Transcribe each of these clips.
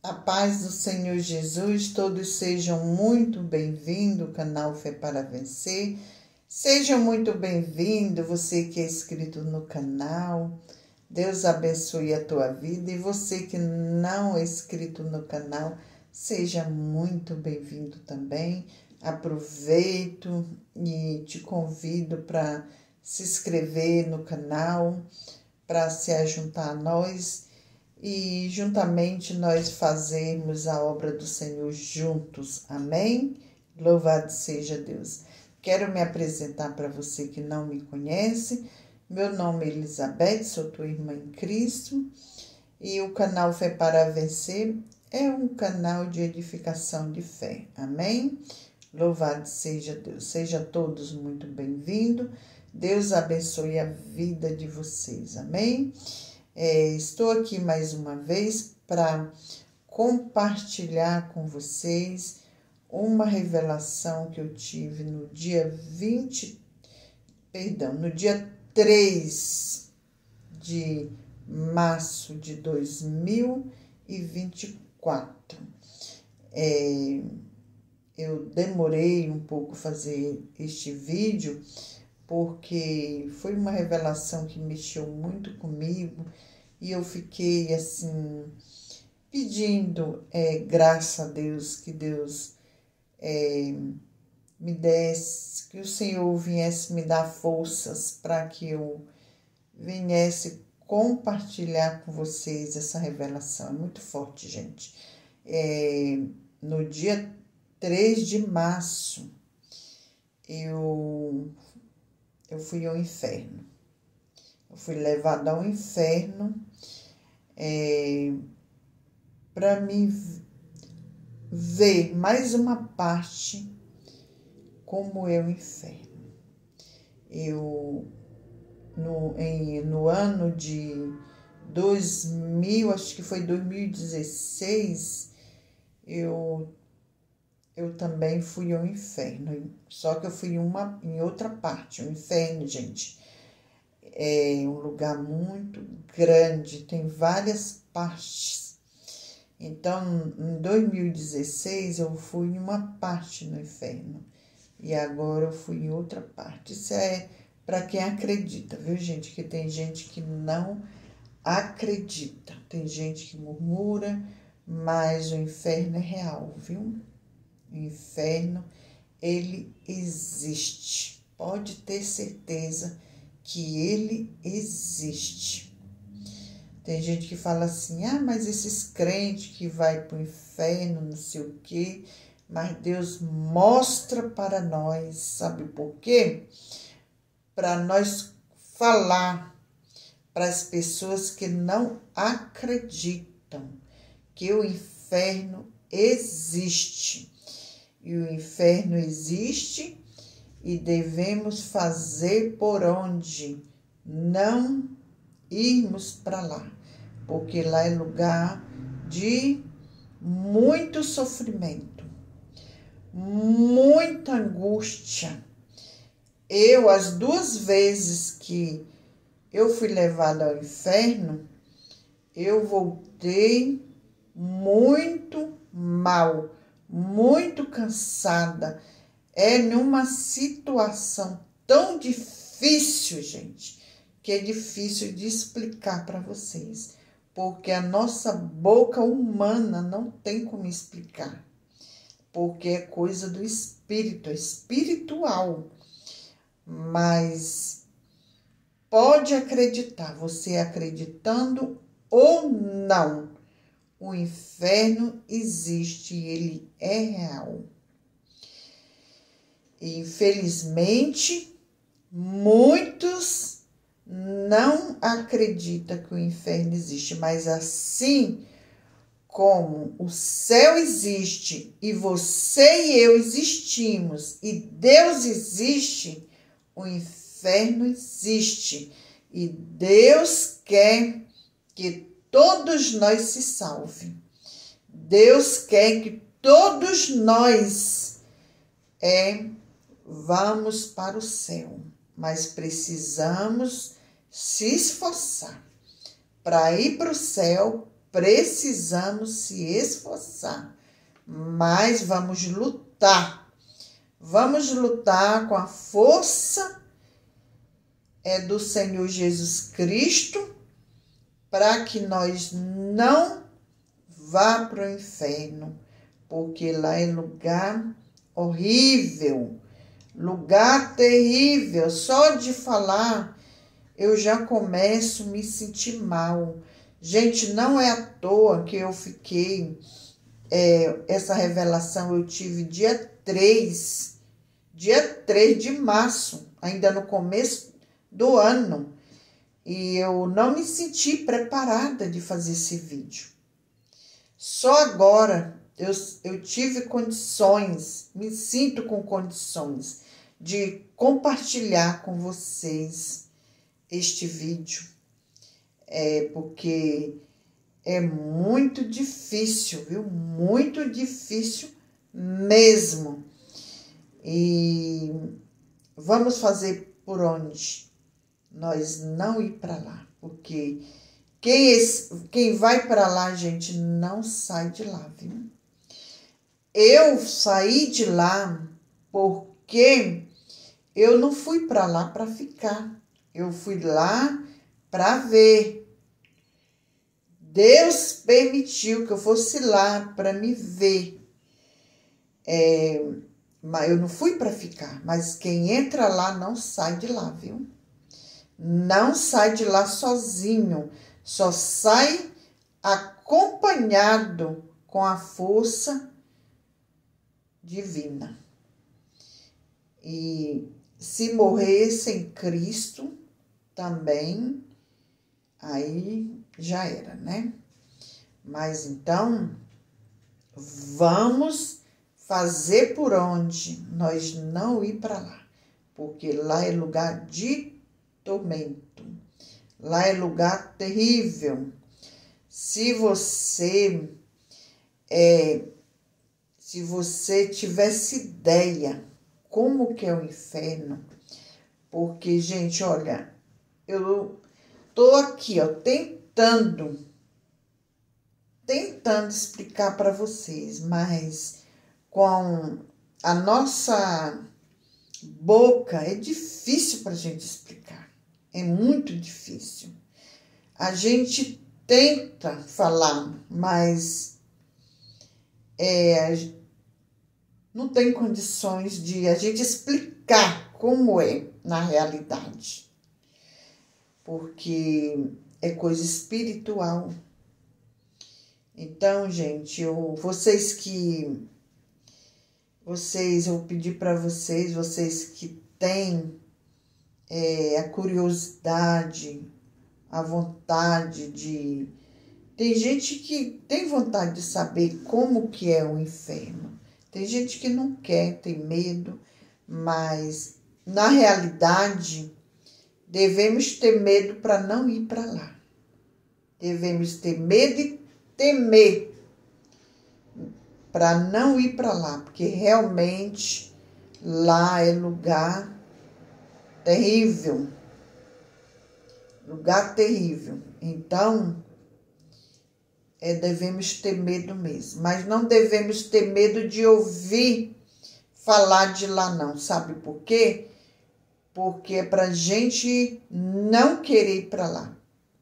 A paz do Senhor Jesus, todos sejam muito bem-vindos ao canal Fé para Vencer. Sejam muito bem-vindos, você que é inscrito no canal. Deus abençoe a tua vida. E você que não é inscrito no canal, seja muito bem-vindo também. Aproveito e te convido para se inscrever no canal, para se ajuntar a nós e juntamente nós fazermos a obra do Senhor juntos. Amém? Louvado seja Deus. Quero me apresentar para você que não me conhece. Meu nome é Elizabeth, sou tua irmã em Cristo. E o canal Fé para Vencer é um canal de edificação de fé. Amém? Louvado seja Deus. Sejam todos muito bem-vindos. Deus abençoe a vida de vocês. Amém? Estou aqui mais uma vez para compartilhar com vocês uma revelação que eu tive no dia 3 de março de 2024. Eu demorei um pouco fazer este vídeo, porque foi uma revelação que mexeu muito comigo e eu fiquei assim, pedindo graça a Deus, que Deus me desse, que o Senhor viesse me dar forças para que eu viesse compartilhar com vocês essa revelação. É muito forte, gente. No dia 3 de março, eu fui ao inferno. Eu fui levada ao inferno para me ver mais uma parte como é o inferno. No ano de 2000, acho que foi 2016, eu também fui ao inferno, só que eu fui em outra parte. O inferno, gente, é um lugar muito grande, tem várias partes. Então, em 2016, eu fui em uma parte no inferno e agora eu fui em outra parte. Isso é para quem acredita, viu, gente? Que tem gente que não acredita, tem gente que murmura, mas o inferno é real, viu? O inferno, ele existe. Pode ter certeza que ele existe. Tem gente que fala assim, mas esses crentes que vai para o inferno, não sei o quê. Mas Deus mostra para nós, sabe por quê? Para nós falar para as pessoas que não acreditam que o inferno existe. E o inferno existe e devemos fazer por onde não irmos para lá, porque lá é lugar de muito sofrimento, muita angústia. As 2 vezes que eu fui levada ao inferno, eu voltei muito mal, muito cansada. Numa situação tão difícil, gente, que é difícil de explicar para vocês, porque a nossa boca humana não tem como explicar, porque é coisa do espírito, é espiritual. Mas pode acreditar, você acreditando ou não, o inferno existe e ele é real. E, infelizmente, muitos não acreditam que o inferno existe, mas assim como o céu existe e você e eu existimos e Deus existe, o inferno existe. E Deus quer que todos nós se salvem. Deus quer que todos nós vamos para o céu, mas precisamos se esforçar para ir para o céu precisamos se esforçar, mas vamos lutar. Vamos lutar com a força do Senhor Jesus Cristo, para que nós não vá para o inferno, porque lá é lugar horrível, lugar terrível. Só de falar eu já começo a me sentir mal. Gente, não é à toa que eu fiquei, essa revelação eu tive dia 3 de março, ainda no começo do ano, e eu não me senti preparada de fazer esse vídeo. Só agora eu tive condições, me sinto com condições de compartilhar com vocês este vídeo, porque é muito difícil, viu? Muito difícil mesmo. E vamos fazer por onde nós não ir para lá, porque quem vai para lá, gente, não sai de lá, viu? Eu saí de lá porque eu não fui para lá para ficar. Eu fui lá para ver. Deus permitiu que eu fosse lá para me ver. Mas eu não fui para ficar. Mas quem entra lá não sai de lá, viu? Não sai de lá sozinho. Só sai acompanhado com a força divina. E se morrer sem Cristo, também, aí já era, né? Mas então, vamos fazer por onde nós não ir para lá, porque lá é lugar de tormento, lá é lugar terrível. Se você tivesse ideia como que é o inferno, porque, gente, olha, eu tô aqui, ó, tentando explicar para vocês, mas com a nossa boca é difícil para a gente explicar, é muito difícil. A gente tenta falar, mas não tem condições de a gente explicar como é na realidade, porque é coisa espiritual. Então, gente, eu pedi para vocês que têm a curiosidade, a vontade de... Tem gente que tem vontade de saber como que é o inferno. Tem gente que não quer, tem medo, mas na realidade devemos ter medo para não ir para lá. Devemos ter medo e temer para não ir para lá, porque realmente lá é lugar terrível. Lugar terrível. Então, devemos ter medo mesmo. Mas não devemos ter medo de ouvir falar de lá, não. Sabe por quê? Porque é para a gente não querer ir para lá.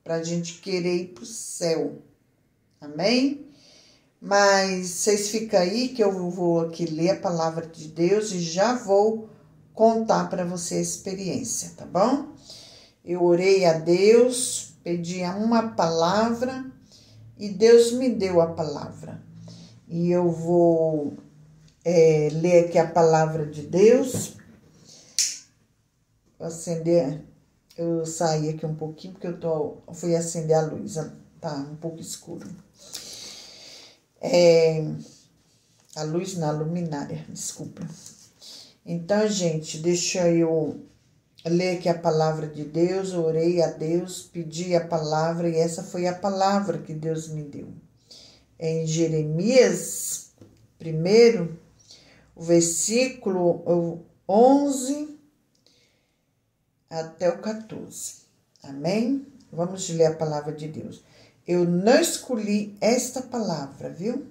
Para a gente querer ir para o céu. Amém? Mas vocês ficam aí que eu vou aqui ler a palavra de Deus e já vou contar para você a experiência, tá bom? Eu orei a Deus, pedi uma palavra e Deus me deu a palavra. E eu vou ler aqui a palavra de Deus. Vou acender, eu saí aqui um pouquinho porque fui acender a luz, tá um pouco escuro. A luz na luminária, desculpa. Então, gente, deixa eu ler aqui a palavra de Deus. Orei a Deus, pedi a palavra e essa foi a palavra que Deus me deu. Em Jeremias 1, o versículo 11 até o 14. Amém? Vamos ler a palavra de Deus. Eu não escolhi esta palavra, viu?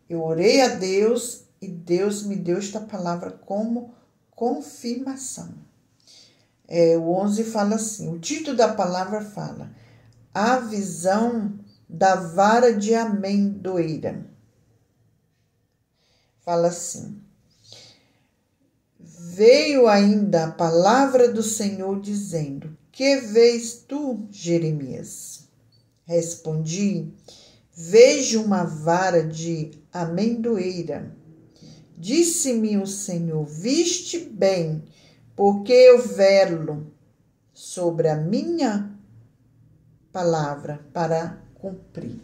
Eu orei a Deus e Deus me deu esta palavra como confirmação. O 11 fala assim, o título da palavra fala, a visão da vara de amendoeira. Fala assim, veio ainda a palavra do Senhor dizendo, que vês tu, Jeremias? Respondi, vejo uma vara de amendoeira. Disse-me o Senhor, viste bem, porque eu velo sobre a minha palavra para cumprir.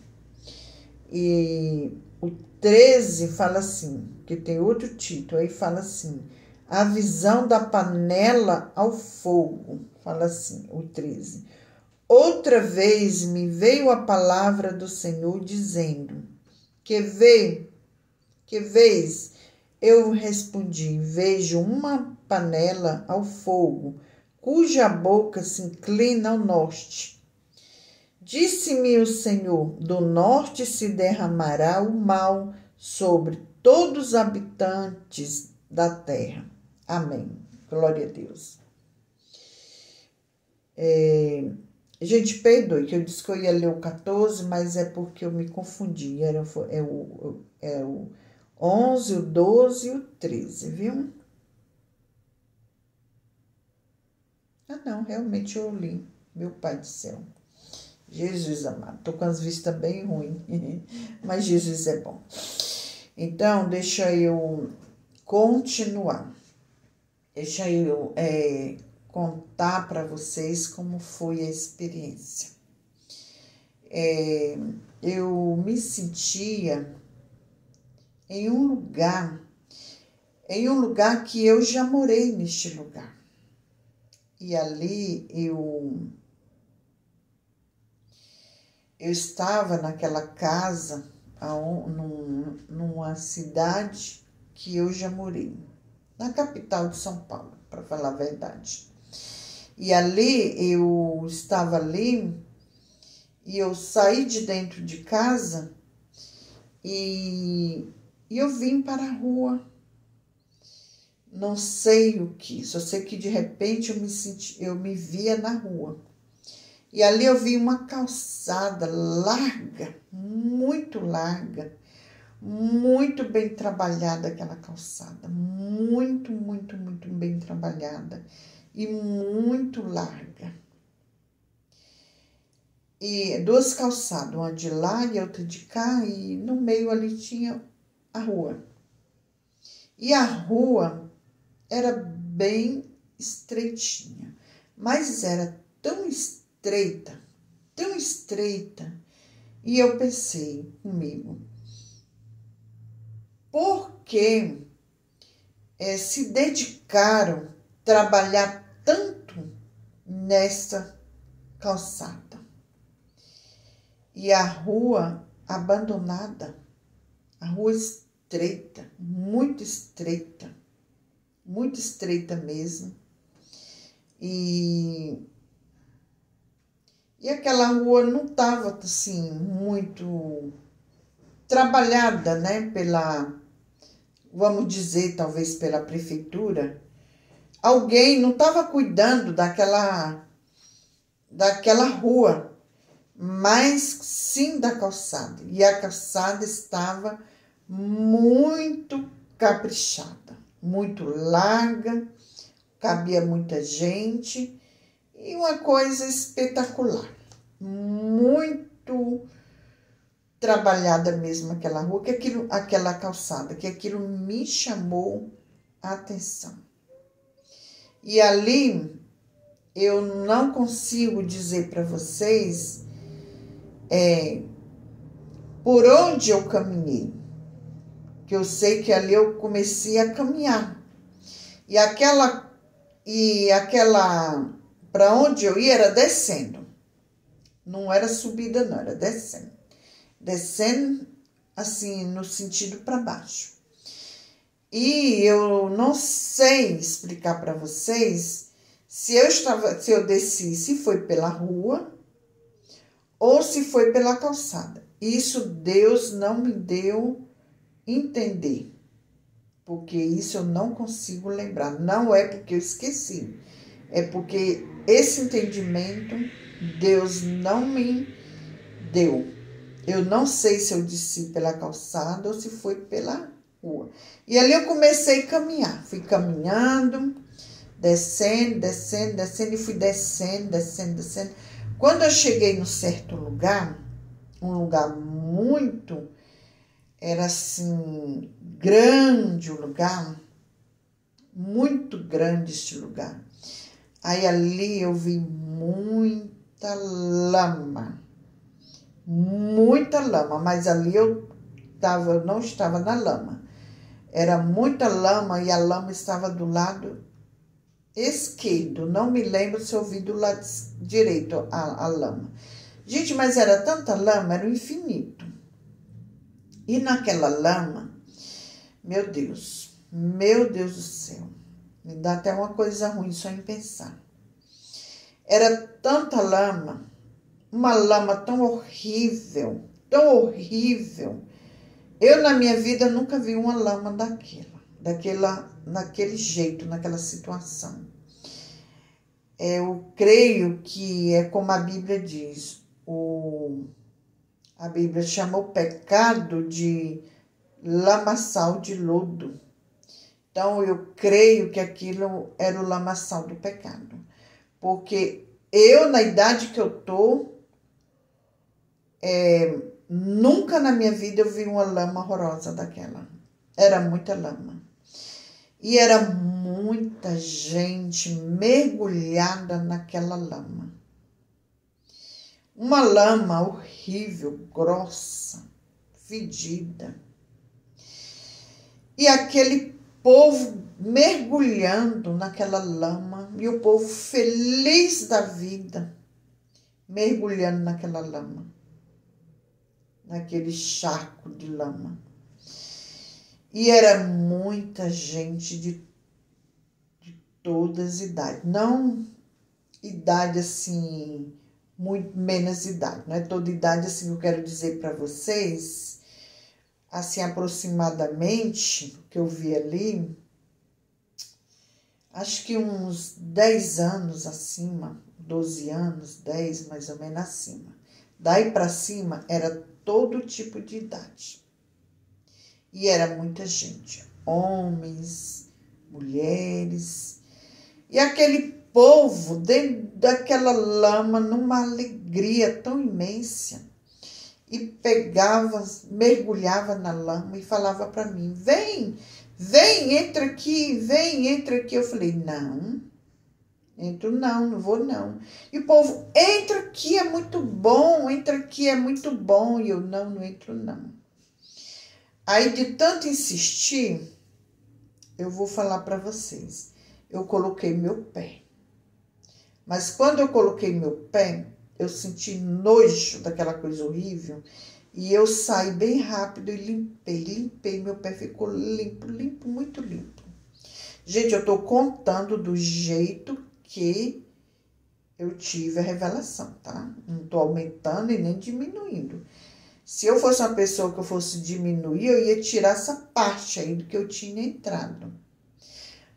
E o 13 fala assim, que tem outro título, aí fala assim, a visão da panela ao fogo, fala assim, o 13. Outra vez me veio a palavra do Senhor dizendo, que vês? Eu respondi, vejo uma panela ao fogo, cuja boca se inclina ao norte. Disse-me o Senhor, do norte se derramará o mal sobre todos os habitantes da terra. Amém. Glória a Deus. Gente, perdoe que eu disse que eu ia ler o 14, mas é porque eu me confundi. É o 11, o 12 e o 13, viu? Não, realmente eu li. Meu Pai do céu. Jesus amado. Tô com as vistas bem ruins, mas Jesus é bom. Então, deixa eu continuar. Deixa eu contar para vocês como foi a experiência. Eu me sentia em um lugar que eu já morei neste lugar. E ali eu estava naquela casa, numa cidade que eu já morei, na capital de São Paulo, para falar a verdade. E ali, eu estava ali, e eu saí de dentro de casa, e eu vim para a rua. Não sei o que, só sei que de repente eu me via na rua. E ali eu vi uma calçada larga, muito bem trabalhada aquela calçada, muito bem trabalhada e muito larga. E duas calçadas, uma de lá e outra de cá, e no meio ali tinha a rua. E a rua era bem estreitinha, mas era tão estreita, e eu pensei comigo, por que se dedicaram a trabalhar tanto nessa calçada? E a rua abandonada, a rua estreita, muito estreita mesmo, e aquela rua não estava assim muito trabalhada, né, vamos dizer, talvez pela prefeitura. Alguém não estava cuidando daquela rua, mas sim da calçada. E a calçada estava muito caprichada, muito larga, cabia muita gente. E uma coisa espetacular, muito trabalhada mesmo aquela rua, aquela calçada, que aquilo me chamou a atenção. E ali eu não consigo dizer para vocês por onde eu caminhei, que eu sei que ali eu comecei a caminhar. E aquela para onde eu ia era descendo. Não era subida, não, era descendo. Descendo, assim, no sentido para baixo. E eu não sei explicar para vocês se eu desci, se foi pela rua, ou se foi pela calçada. Isso Deus não me deu entender, porque isso eu não consigo lembrar. Não é porque eu esqueci, é porque esse entendimento Deus não me deu. Eu não sei se eu desci pela calçada ou se foi pela rua. E ali eu comecei a caminhar. Fui caminhando, descendo, descendo, descendo, e fui descendo, descendo, descendo. Quando eu cheguei num certo lugar, um lugar muito, era assim, grande o lugar, muito grande este lugar. Aí ali eu vi muita lama, mas ali eu não estava na lama. Era muita lama e a lama estava do lado esquerdo. Não me lembro se eu vi do lado direito a lama. Gente, mas era tanta lama, era o infinito. E naquela lama, meu Deus do céu, me dá até uma coisa ruim só em pensar. Era tanta lama, uma lama tão horrível, tão horrível. Eu, na minha vida, nunca vi uma lama naquele jeito, naquela situação. Eu creio que é como a Bíblia diz, a Bíblia chama o pecado de lamaçal de lodo. Então, eu creio que aquilo era o lamaçal do pecado. Porque eu, na idade que eu tô, nunca na minha vida eu vi uma lama horrorosa daquela. Era muita lama. E era muita gente mergulhada naquela lama. Uma lama horrível, grossa, fedida. E aquele povo mergulhando naquela lama. E o povo feliz da vida, mergulhando naquela lama. Naquele charco de lama. E era muita gente de todas as idades. Não idade assim, muito menos idade. Não é toda idade assim que eu quero dizer para vocês. Assim, aproximadamente, o que eu vi ali, acho que uns 10 anos acima, 12 anos, 10 mais ou menos acima. Daí para cima era todo tipo de idade. E era muita gente, homens, mulheres. E aquele povo dentro daquela lama, numa alegria tão imensa. E pegava, mergulhava na lama e falava para mim, vem, entra aqui, vem, entra aqui. Eu falei, não, entro não vou não. E o povo, entra aqui, é muito bom, entra aqui, é muito bom. E eu, não entro não. Aí, de tanto insistir, eu vou falar para vocês. Eu coloquei meu pé. Mas quando eu coloquei meu pé, eu senti nojo daquela coisa horrível. E eu saí bem rápido e limpei. Meu pé ficou limpo, muito limpo. Gente, eu tô contando do jeito que eu tive a revelação, tá? Não tô aumentando e nem diminuindo. Se eu fosse uma pessoa que eu fosse diminuir, eu ia tirar essa parte aí do que eu tinha entrado.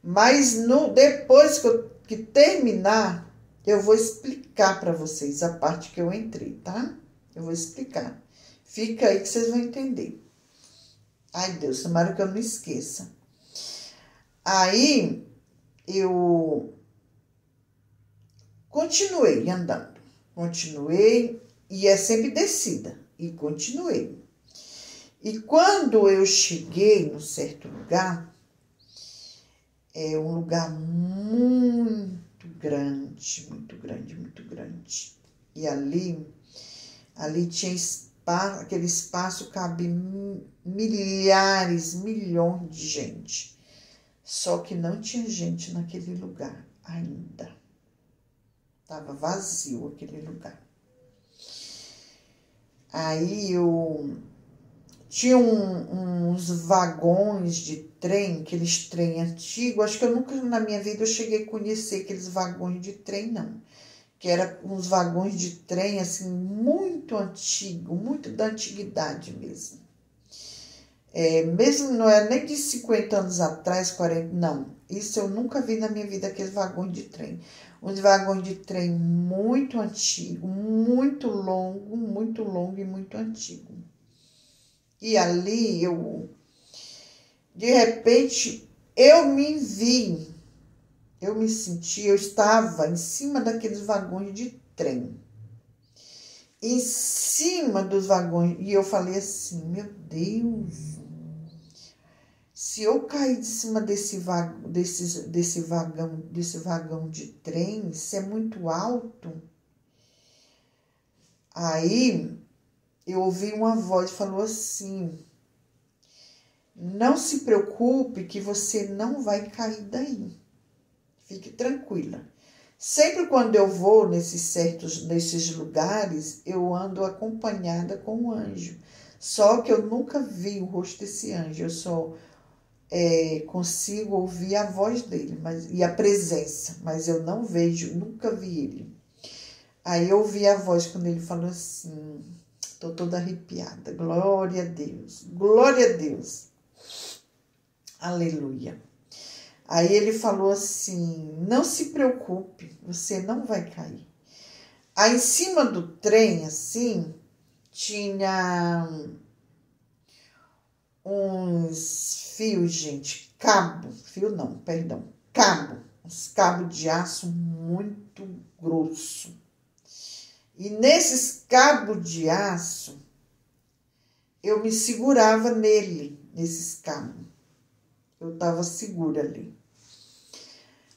Mas depois que terminar, eu vou explicar para vocês a parte que eu entrei, tá? Eu vou explicar. Fica aí que vocês vão entender. Ai, Deus, tomara que eu não esqueça. Aí, eu continuei andando. E é sempre descida. E continuei. E quando eu cheguei num certo lugar, é um lugar muito grande. E ali tinha espaço, aquele espaço cabe milhões de gente. Só que não tinha gente naquele lugar ainda. Estava vazio aquele lugar. Aí tinha uns vagões de trem, aqueles trem antigos. Acho que eu nunca na minha vida eu cheguei a conhecer aqueles vagões de trem, não. que era uns vagões de trem, assim, muito antigo, muito da antiguidade mesmo. Mesmo não é nem de 50 anos atrás, 40, não. Isso eu nunca vi na minha vida, aqueles vagões de trem. Uns vagões de trem muito antigo, muito longo e muito antigo. E ali de repente, eu me senti, eu estava em cima daqueles vagões de trem. Em cima dos vagões, e eu falei assim, meu Deus, se eu cair de cima desse vagão de trem, isso é muito alto. Aí eu ouvi uma voz que falou assim, não se preocupe que você não vai cair daí. Fique tranquila. Sempre quando eu vou nesses lugares, eu ando acompanhada com um anjo. Só que eu nunca vi o rosto desse anjo, eu só consigo ouvir a voz dele e a presença, mas eu não vejo, nunca vi ele. Aí eu ouvi a voz quando ele falou assim, tô toda arrepiada, glória a Deus, aleluia. Aí ele falou assim, não se preocupe, você não vai cair. Aí em cima do trem, assim, tinha uns fios, gente, cabo, uns cabos de aço muito grosso. E nesses cabos de aço, eu me segurava nesses cabos. Eu estava segura ali.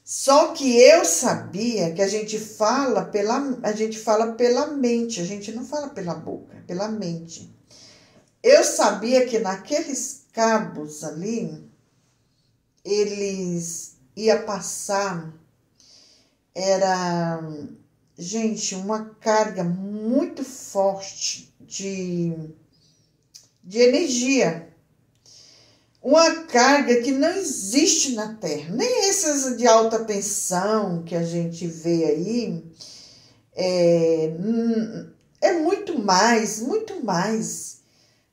Só que eu sabia que a gente fala pela mente, a gente não fala pela boca, pela mente. Eu sabia que naqueles cabos ali, eles iam passar, gente, uma carga muito forte de energia. Uma carga que não existe na Terra. Nem essas de alta tensão que a gente vê aí. É muito mais.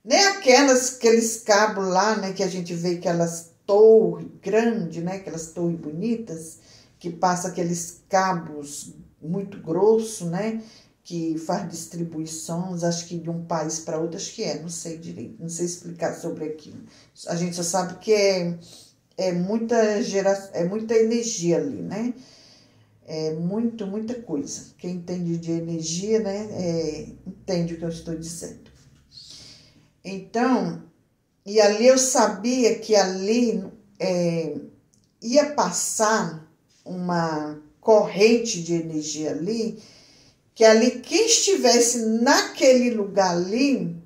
Nem aqueles cabos lá, né, que a gente vê aquelas torres grandes, né, aquelas torres bonitas, que passa aqueles cabos muito grossos, né, que faz distribuições, acho que de um país para outro, acho que não sei direito, não sei explicar sobre aquilo. A gente só sabe que é muita energia ali, né? É muita coisa. Quem entende de energia, né, entende o que eu estou dizendo. Então, e ali eu sabia que ali ia passar uma corrente de energia ali, que ali quem estivesse naquele lugar ali,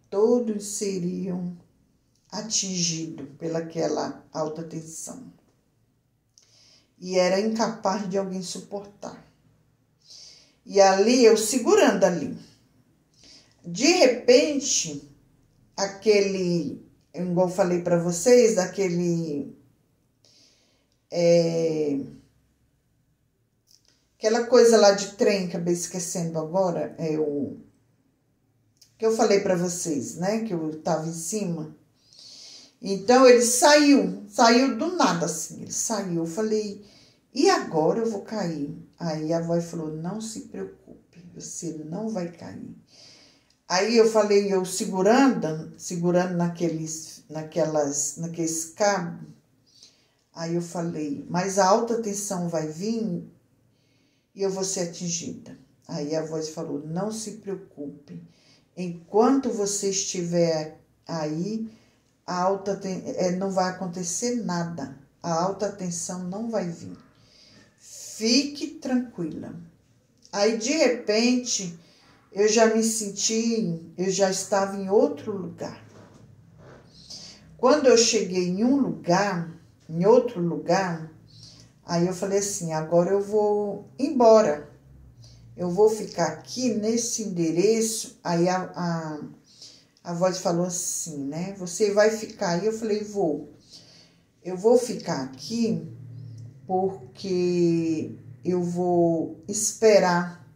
todos seriam atingidos pelaquela alta tensão. E era incapaz de alguém suportar. E ali, eu segurando ali. De repente, igual eu falei para vocês, aquela coisa lá de trem, acabei esquecendo agora, que eu falei para vocês, né, que eu estava em cima. Então, ele saiu do nada, assim, ele saiu. Eu falei, e agora eu vou cair? Aí a voz falou, não se preocupe, você não vai cair. Aí eu falei, eu segurando naqueles cabos. Aí eu falei, mas a alta tensão vai vir e eu vou ser atingida. Aí a voz falou, não se preocupe. Enquanto você estiver aí, não vai acontecer nada. A alta tensão não vai vir. Fique tranquila. Aí, de repente, eu já estava em outro lugar. Quando eu cheguei em outro lugar, aí eu falei assim, agora eu vou embora. Eu vou ficar aqui nesse endereço. Aí a voz falou assim, né? Você vai ficar aí? Eu falei, vou. Eu vou ficar aqui porque eu vou esperar,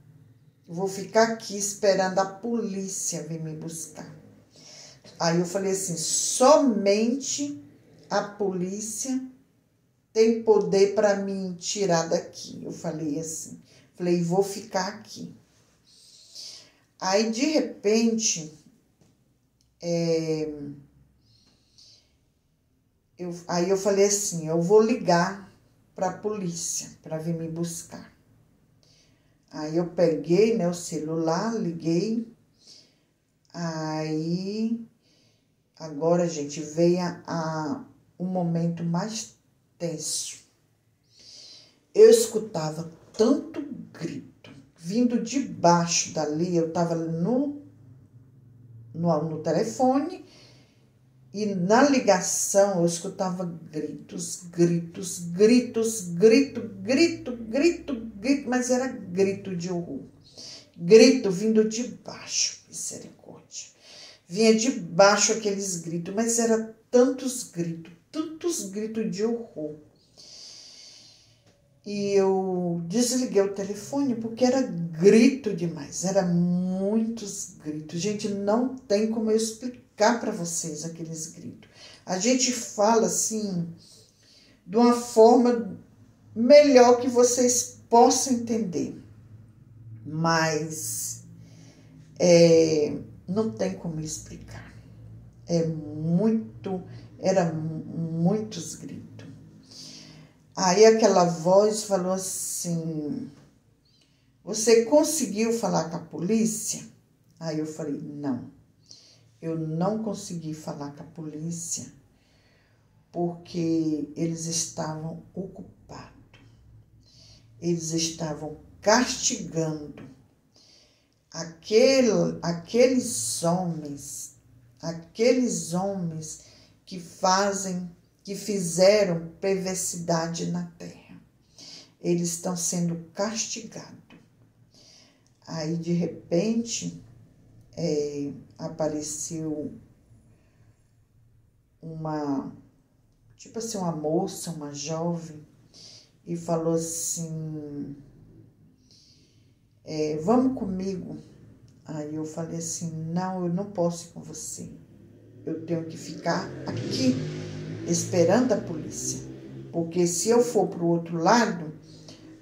vou ficar aqui esperando a polícia vir me buscar. Aí eu falei assim, somente a polícia tem poder para me tirar daqui. Eu falei assim, falei, vou ficar aqui. Aí, de repente, aí eu falei assim, eu vou ligar para a polícia para vir me buscar. Aí eu peguei, né, o celular, liguei. Aí, agora, gente, veio um momento mais tenso. Eu escutava tanto grito vindo de baixo dali. Eu estava no telefone e na ligação eu escutava gritos, mas era grito de horror. Grito vindo de baixo, misericórdia. Vinha de baixo aqueles gritos, mas era tantos gritos de horror. E eu desliguei o telefone porque era grito demais, era muitos gritos. Gente, não tem como eu explicar para vocês aqueles gritos. A gente fala assim, de uma forma melhor que vocês possam entender. Mas não tem como explicar. Eram muitos gritos. Aí aquela voz falou assim, você conseguiu falar com a polícia? Aí eu falei, não, eu não consegui falar com a polícia porque eles estavam ocupados. Eles estavam castigando aqueles homens que fizeram perversidade na terra. Eles estão sendo castigados. Aí, de repente, apareceu uma moça, uma jovem, e falou assim, vamos comigo. Aí eu falei assim, não, eu não posso ir com você. Eu tenho que ficar aqui esperando a polícia. Porque se eu for para o outro lado,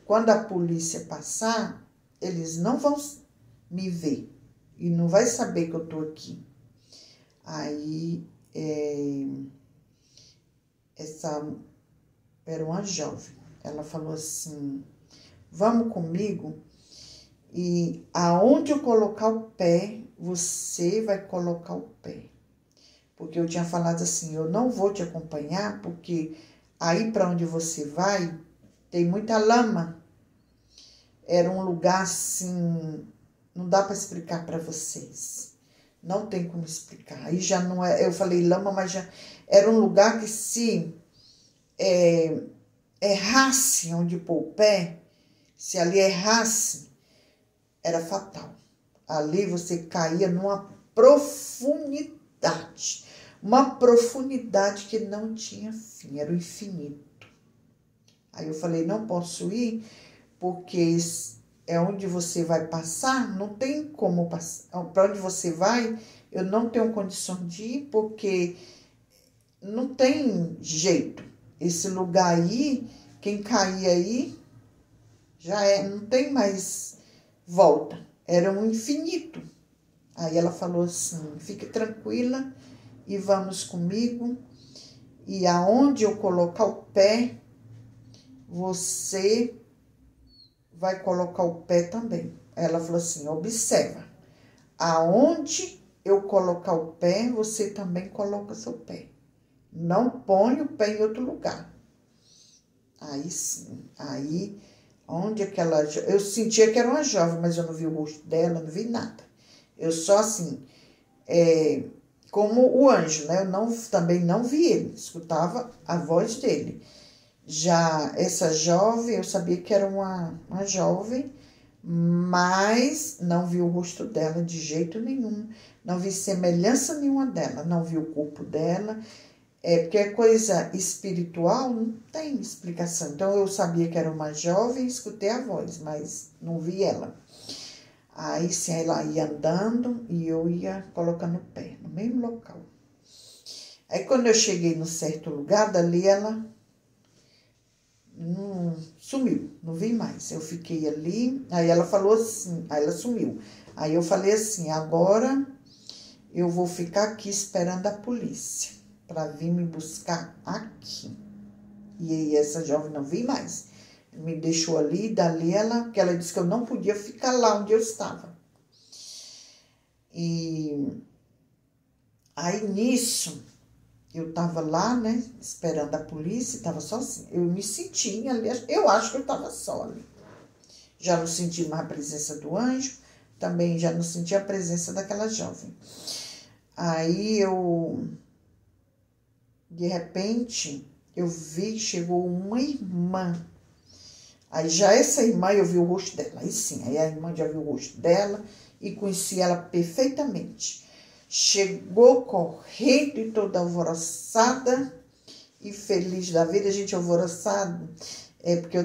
quando a polícia passar, eles não vão me ver e não vai saber que eu estou aqui. Aí, essa era uma jovem. Ela falou assim, vamos comigo e aonde eu colocar o pé, você vai colocar o pé. Porque eu tinha falado assim, eu não vou te acompanhar, porque aí para onde você vai, tem muita lama. Era um lugar assim, não dá para explicar para vocês. Não tem como explicar. Aí já não é, eu falei lama, mas já era um lugar que se errasse onde pôr o pé, se ali errasse, era fatal. Ali você caía numa profundidade. Uma profundidade que não tinha fim, era o infinito. Aí eu falei, não posso ir, porque é onde você vai passar, não tem como passar. Para onde você vai, eu não tenho condição de ir, porque não tem jeito. Esse lugar aí, quem cair aí, não tem mais volta. Era um infinito. Aí ela falou assim, fique tranquila e vamos comigo. E aonde eu colocar o pé, você vai colocar o pé também. Ela falou assim, observa. Aonde eu colocar o pé, você também coloca seu pé. Não põe o pé em outro lugar. Aí sim, aí onde aquela... Eu sentia que era uma jovem, mas eu não vi o rosto dela, não vi nada. Eu só assim, como o anjo, né? Eu também não vi ele, escutava a voz dele. Já essa jovem, eu sabia que era uma jovem, mas não vi o rosto dela de jeito nenhum. Não vi semelhança nenhuma dela, não vi o corpo dela. Porque é coisa espiritual, não tem explicação. Então, eu sabia que era uma jovem, escutei a voz, mas não vi ela. Aí, sim, ela ia andando e eu ia colocando o pé no mesmo local. Aí, quando eu cheguei num certo lugar, dali ela sumiu, não vi mais. Eu fiquei ali, aí ela falou assim, aí ela sumiu. Aí eu falei assim, agora eu vou ficar aqui esperando a polícia para vir me buscar aqui. E aí essa jovem não vi mais. Me deixou ali, dali ela, porque ela disse que eu não podia ficar lá onde eu estava. E aí nisso, eu tava lá, né, esperando a polícia, tava sozinha. Eu me sentia ali, eu acho que eu tava só ali. Já não senti mais a presença do anjo, também já não senti a presença daquela jovem. Aí de repente, eu vi que chegou uma irmã. Aí já essa irmã, eu vi o rosto dela. Aí sim, aí a irmã já viu o rosto dela e conheci ela perfeitamente. Chegou correndo e toda alvoroçada e feliz da vida. Gente, alvoroçado é porque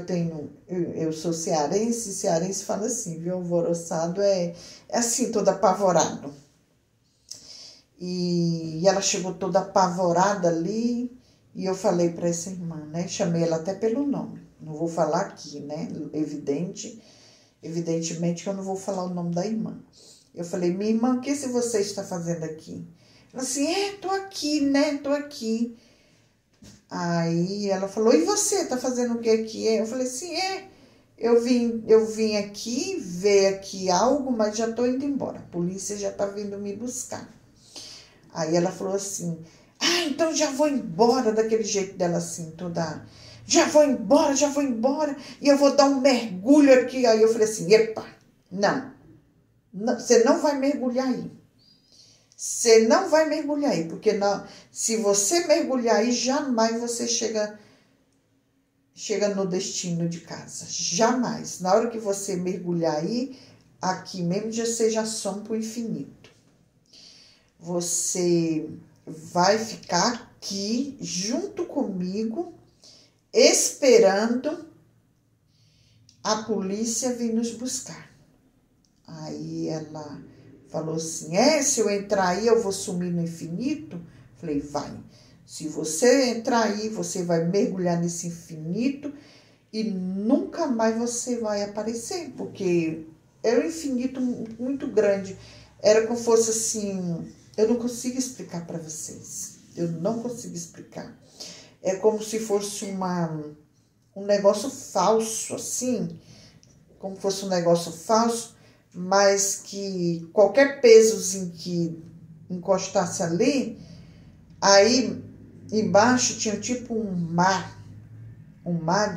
eu sou cearense, e cearense fala assim, viu? Alvoroçado é assim, todo apavorado. E ela chegou toda apavorada ali e eu falei para essa irmã, né? Chamei ela até pelo nome. Não vou falar aqui, né? Evidentemente que eu não vou falar o nome da irmã. Eu falei, minha irmã, o que você está fazendo aqui? Ela assim, tô aqui, né? Tô aqui. Aí ela falou, e você tá fazendo o que aqui? Eu falei assim, eu vim aqui ver aqui algo, mas já tô indo embora. A polícia já tá vindo me buscar. Aí ela falou assim, então já vou embora, daquele jeito dela assim, toda, já vou embora, e eu vou dar um mergulho aqui. Aí eu falei assim, epa, não, você não vai mergulhar aí. Você não vai mergulhar aí, porque se você mergulhar aí, jamais você chega no destino de casa. Jamais. Na hora que você mergulhar aí, aqui mesmo você já some para o infinito. Você vai ficar aqui junto comigo, esperando a polícia vir nos buscar. Aí ela falou assim, se eu entrar aí eu vou sumir no infinito? Falei, vai. Se você entrar aí, você vai mergulhar nesse infinito e nunca mais você vai aparecer, porque é um infinito muito grande. Era como fosse assim, eu não consigo explicar para vocês. Eu não consigo explicar. É como se fosse um negócio falso, assim, como fosse um negócio falso, mas que qualquer pesozinho que encostasse ali, aí embaixo tinha tipo um mar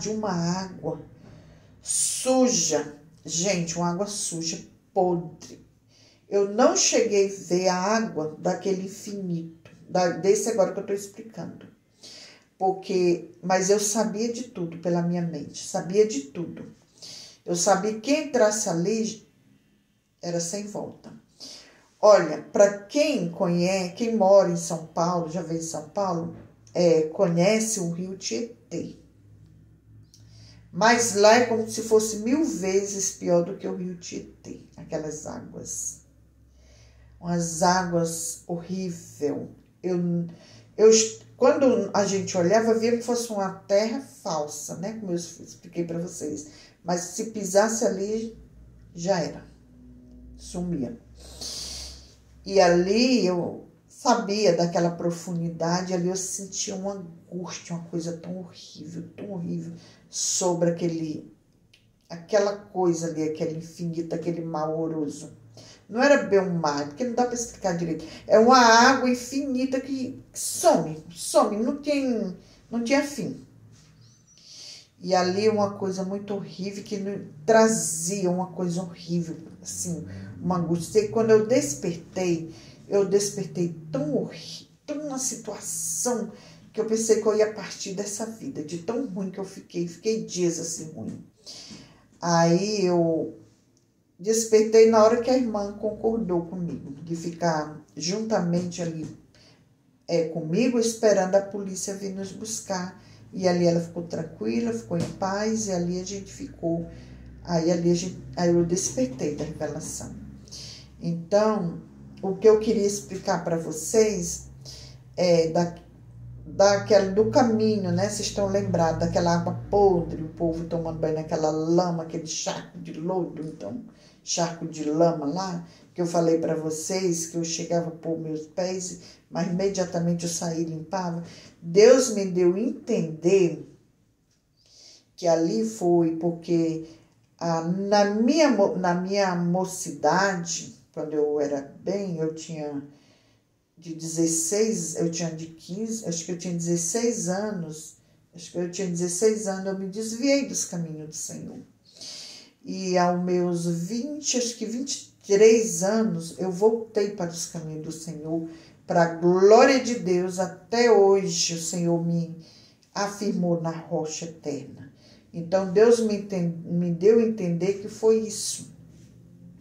de uma água suja, gente, uma água suja, podre. Eu não cheguei a ver a água daquele infinito, desse agora que eu estou explicando, mas eu sabia de tudo pela minha mente, sabia de tudo. Eu sabia que entrasse ali era sem volta. Olha, para quem conhece, quem mora em São Paulo, já veio em São Paulo, conhece o rio Tietê. Mas lá é como se fosse 1000 vezes pior do que o rio Tietê. Aquelas águas. Umas águas horríveis. Quando a gente olhava, via que fosse uma terra falsa, né? Como eu expliquei para vocês. Mas se pisasse ali, já era. Sumia. E ali eu sabia daquela profundidade, ali eu sentia uma angústia, uma coisa tão horrível sobre aquela coisa ali, aquele infinito, aquele mar horroroso. Não era bem um mar, porque não dá para explicar direito. É uma água infinita que some, não tinha fim. E ali uma coisa muito horrível, que trazia uma coisa horrível, assim, uma angústia. E quando eu despertei tão horrível, tão uma situação que eu pensei que eu ia partir dessa vida, de tão ruim que eu fiquei dias assim ruim. Aí eu despertei na hora que a irmã concordou comigo, de ficar juntamente ali, comigo, esperando a polícia vir nos buscar. E ali ela ficou tranquila, ficou em paz, e ali a gente ficou. Aí eu despertei da revelação. Então, o que eu queria explicar para vocês é do caminho, né? Vocês estão lembrados daquela água podre, o povo tomando banho naquela lama, aquele charco de lodo, então, charco de lama lá, que eu falei para vocês, que eu chegava a pôr meus pés, mas imediatamente eu saí e limpava. Deus me deu a entender que ali foi porque na minha mocidade, quando eu era bem, eu tinha de 16, eu tinha de 15, acho que eu tinha 16 anos, eu me desviei dos caminhos do Senhor. E aos meus 23 anos, eu voltei para os caminhos do Senhor, para a glória de Deus. Até hoje o Senhor me afirmou na rocha eterna. Então Deus me deu a entender que foi isso,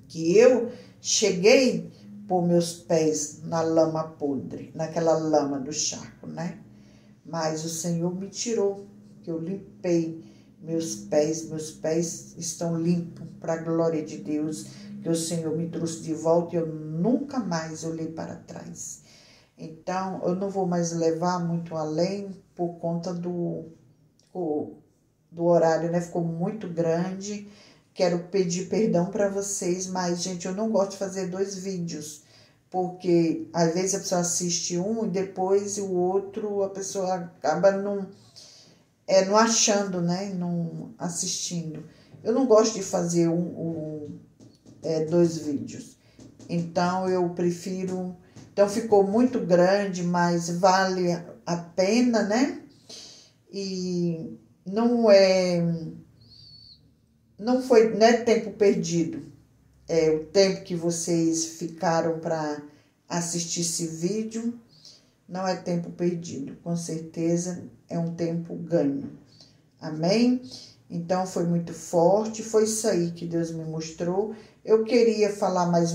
que eu cheguei por meus pés na lama podre, naquela lama do charco, né? Mas o Senhor me tirou, que eu limpei meus pés estão limpos para a glória de Deus, que o Senhor me trouxe de volta e eu nunca mais olhei para trás. Então, eu não vou mais levar muito além por conta do horário, né? Ficou muito grande. Quero pedir perdão para vocês, mas, gente, eu não gosto de fazer 2 vídeos, porque às vezes a pessoa assiste um e depois o outro a pessoa acaba não achando, né? Não assistindo. Eu não gosto de fazer 2 vídeos. Então, eu prefiro... Então, ficou muito grande, mas vale a pena, né? E não é tempo perdido. O tempo que vocês ficaram para assistir esse vídeo não é tempo perdido. Com certeza é um tempo ganho. Amém? Então, foi muito forte. Foi isso aí que Deus me mostrou. Eu queria falar mais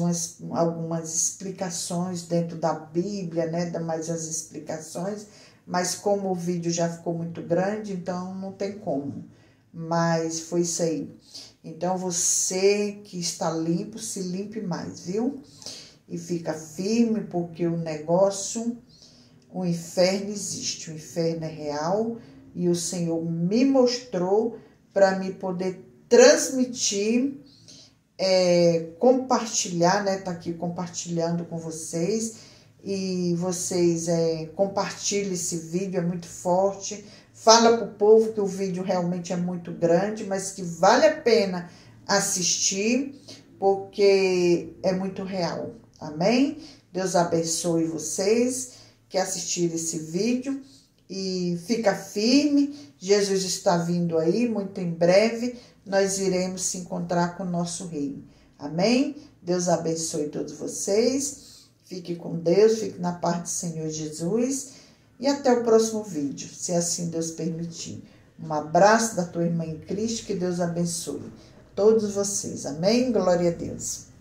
algumas explicações dentro da Bíblia, né? Dar mais as explicações. Mas como o vídeo já ficou muito grande, então não tem como. Mas foi isso aí. Então, você que está limpo, se limpe mais, viu? E fica firme, porque o inferno existe. O inferno é real. E o Senhor me mostrou para me poder transmitir, compartilhar, né? Tá aqui compartilhando com vocês. E vocês compartilhem esse vídeo, é muito forte. Fala para o povo que o vídeo realmente é muito grande, mas que vale a pena assistir, porque é muito real. Amém? Deus abençoe vocês que assistiram esse vídeo. E fica firme, Jesus está vindo aí, muito em breve nós iremos se encontrar com o nosso Rei. Amém? Deus abençoe todos vocês, fique com Deus, fique na paz do Senhor Jesus e até o próximo vídeo, se assim Deus permitir. Um abraço da tua irmã em Cristo, que Deus abençoe todos vocês. Amém? Glória a Deus.